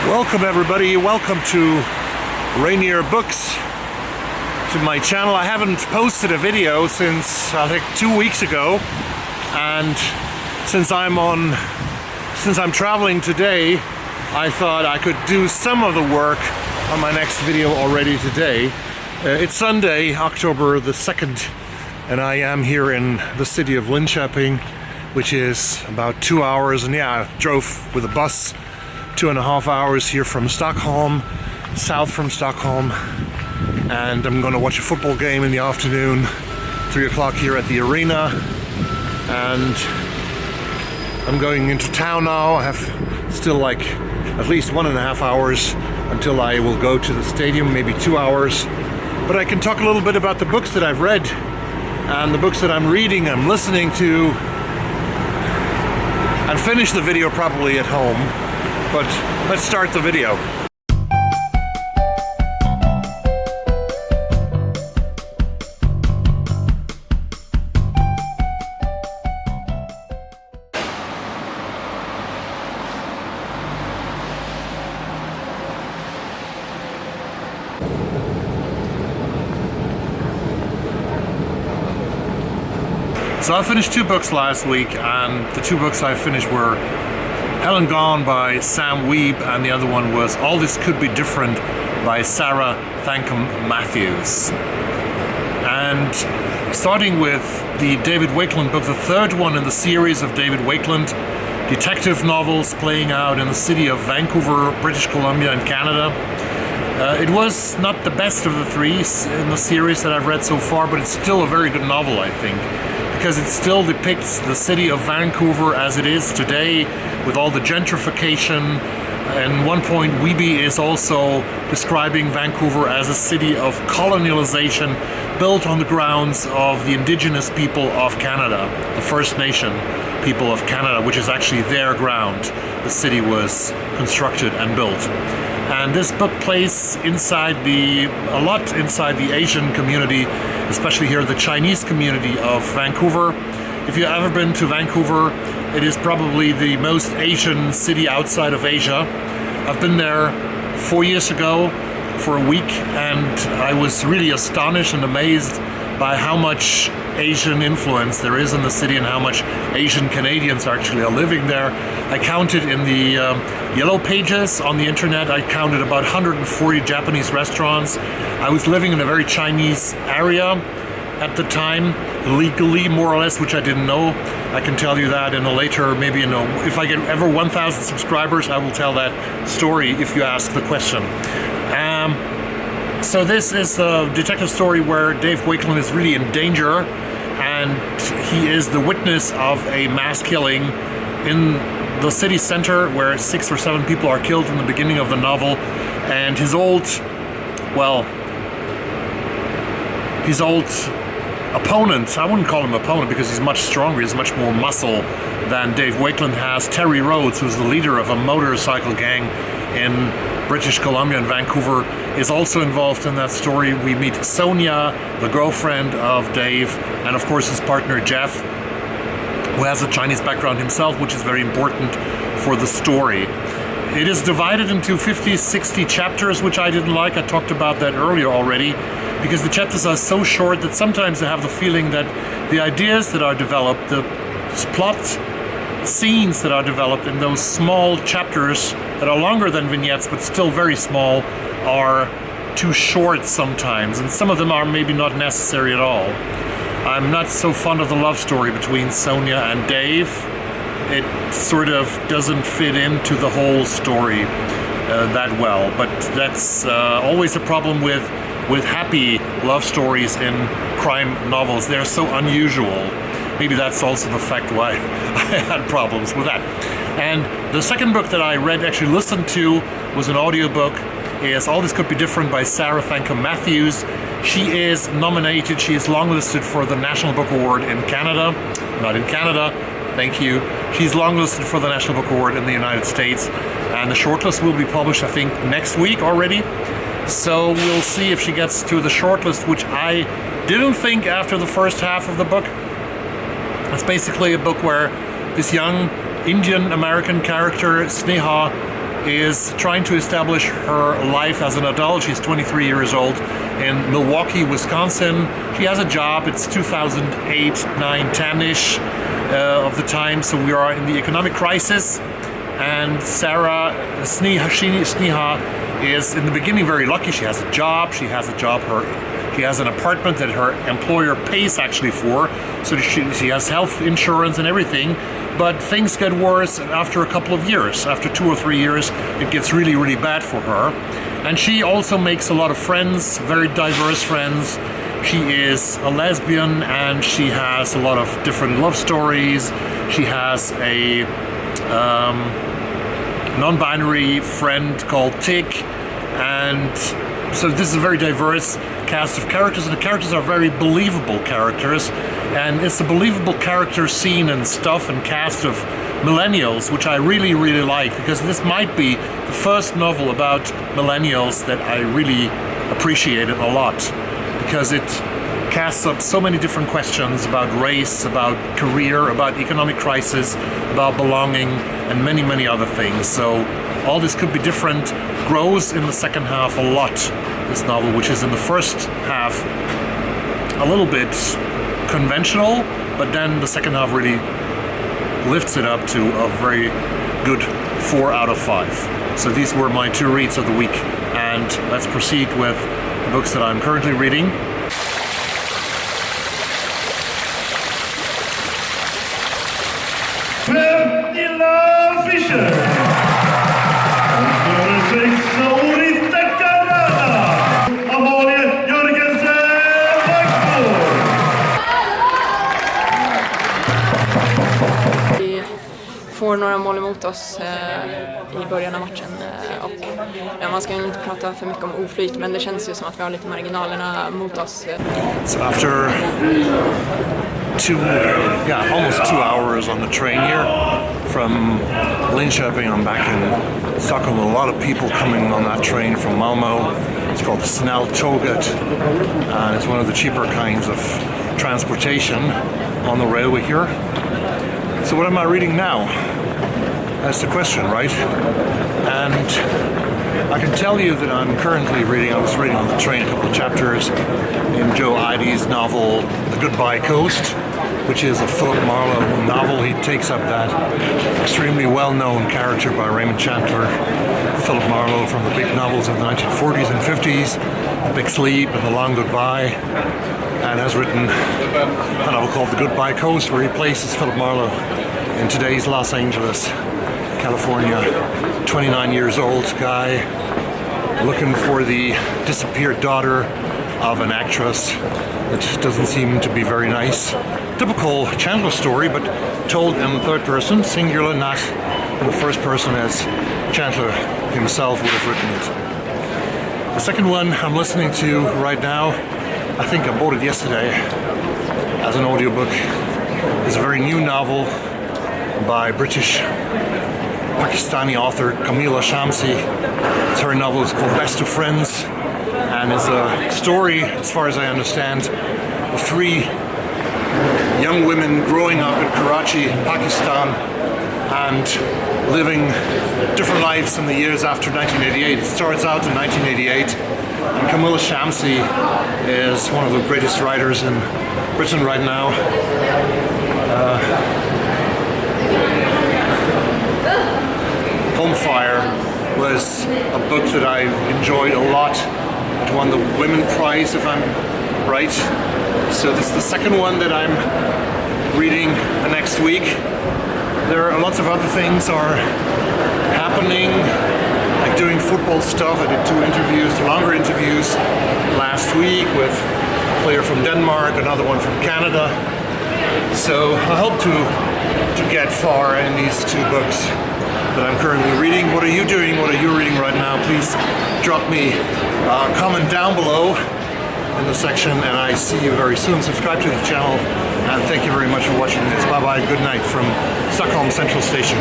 Welcome everybody, welcome to Rainier Books, to my channel. I haven't posted a video since I think 2 weeks ago, and since I'm traveling today, I thought I could do some of the work on my next video already today. It's Sunday, October the 2nd, and I am here in the city of Linköping, which is about 2 hours, and I drove with a bus 2.5 hours here from Stockholm, south from Stockholm, and I'm going to watch a football game in the afternoon, 3 o'clock here at the arena, and I'm going into town now. I have still like at least 1.5 hours until I will go to the stadium, maybe 2 hours, but I can talk a little bit about the books that I've read and the books that I'm reading, I'm listening to, and finish the video probably at home. But let's start the video. So I finished 2 books last week, and the 2 books I finished were Hell and Gone by Sam Wiebe, and the other one was All This Could Be Different by Sarah Thankam Matthews. And starting with the David Wakeland book, the third one in the series of David Wakeland detective novels playing out in the city of Vancouver, British Columbia in Canada. It was not the best of the 3 in the series that I've read so far, but it's still a very good novel, I think, because it still depicts the city of Vancouver as it is today, with all the gentrification. And one point, Wiebe is also describing Vancouver as a city of colonialization built on the grounds of the Indigenous people of Canada, the First Nation people of Canada, which is actually their ground. The city was constructed and built. And this book plays a lot inside the Asian community, especially here the Chinese community of Vancouver. If you've ever been to Vancouver, it is probably the most Asian city outside of Asia. I've been there 4 years ago for a week, and I was really astonished and amazed by how much Asian influence there is in the city and how much Asian Canadians actually are living there. I counted in the yellow pages on the internet, I counted about 140 Japanese restaurants. I was living in a very Chinese area at the time, legally more or less, which I didn't know. I can tell you that in a later, maybe if I get ever 1,000 subscribers, I will tell that story if you ask the question. So this is a detective story where Dave Wakeland is really in danger, and he is the witness of a mass killing in the city center where 6 or 7 people are killed in the beginning of the novel, and his old opponent, I wouldn't call him opponent because he's much stronger, he's much more muscle than Dave Wakeland has. Terry Rhodes, who's the leader of a motorcycle gang in British Columbia and Vancouver, is also involved in that story. We meet Sonia, the girlfriend of Dave, and of course his partner Jeff, who has a Chinese background himself, which is very important for the story. It is divided into 50, 60 chapters, which I didn't like. I talked about that earlier already, because the chapters are so short that sometimes I have the feeling that the ideas that are developed, the plot scenes that are developed in those small chapters that are longer than vignettes but still very small, are too short sometimes, and some of them are maybe not necessary at all. I'm not so fond of the love story between Sonia and Dave. It sort of doesn't fit into the whole story that well, but that's always a problem with happy love stories in crime novels. They're so unusual. Maybe that's also the fact why I had problems with that. And the second book that I read, actually listened to, was an audiobook, is All This Could Be Different by Sarah Thankam Matthews. She is nominated, she is longlisted for the National Book Award in Canada. Not in Canada, thank you. She's longlisted for the National Book Award in the United States, and the shortlist will be published, I think, next week already. So we'll see if she gets to the shortlist, which I didn't think after the first half of the book. It's basically a book where this young Indian American character, Sneha, is trying to establish her life as an adult. She's 23 years old in Milwaukee, Wisconsin. She has a job. It's 2008, 9, 10-ish of the time, so we are in the economic crisis. And Sarah Sneha is in the beginning very lucky. She has a job. She has an apartment that her employer pays actually for, so she has health insurance and everything. But things get worse after a couple of years. After 2 or 3 years, it gets really, really bad for her. And she also makes a lot of friends, very diverse friends. She is a lesbian and she has a lot of different love stories. She has a non-binary friend called Tick, and so this is a very diverse cast of characters, and the characters are very believable characters, and it's a believable character scene and stuff and cast of millennials, which I really, really like, because this might be the first novel about millennials that I really appreciated a lot, because it casts up so many different questions about race, about career, about economic crisis, about belonging, and many, many other things. So all this could be different, grows in the second half a lot, this novel, which is in the first half a little bit conventional, but then the second half really lifts it up to a very good 4 out of 5. So these were my 2 reads of the week, and let's proceed with the books that I'm currently reading. Får några mål emot oss i början av matchen och man ska ju inte prata för mycket om oflyt, men det känns ju som att vi har lite marginalerna mot oss. So after almost 2 hours on the train here from Linköping, I'm back in Stockholm with a lot of people coming on that train from Malmö. It's called the Snälltåget, and it's one of the cheaper kinds of transportation on the railway here. So what am I reading now? That's the question, right? And I can tell you that I'm currently reading, I was reading on the train a couple of chapters in Joe Idy's novel, The Goodbye Coast, which is a Philip Marlowe novel. He takes up that extremely well-known character by Raymond Chandler, Philip Marlowe, from the big novels of the 1940s and 50s, The Big Sleep and The Long Goodbye, and has written a novel called The Goodbye Coast, where he places Philip Marlowe in today's Los Angeles, California. 29 years old guy looking for the disappeared daughter of an actress that doesn't seem to be very nice. Typical Chandler story, but told in the third person, singular, not in the first person as Chandler himself would have written it. The second one I'm listening to right now, I think I bought it yesterday as an audiobook, is a very new novel by British Pakistani author Kamila Shamsie. Her novel is called Best of Friends, and is a story, as far as I understand, of 3 young women growing up in Karachi, Pakistan, and living different lives in the years after 1988. It starts out in 1988, and Kamila Shamsie is one of the greatest writers in Britain right now. Home Fire was a book that I've enjoyed a lot. It won the Women Prize, if I'm right. So this is the second one that I'm reading the next week. There are lots of other things are happening, like doing football stuff. I did 2 interviews, longer interviews last week with a player from Denmark, another one from Canada. So I hope to get far in these 2 books that I'm currently reading. What are you doing? What are you reading right now? Please drop me a comment down below in the section, and I see you very soon. Subscribe to the channel, and thank you very much for watching this. Bye bye, good night from Stockholm Central Station.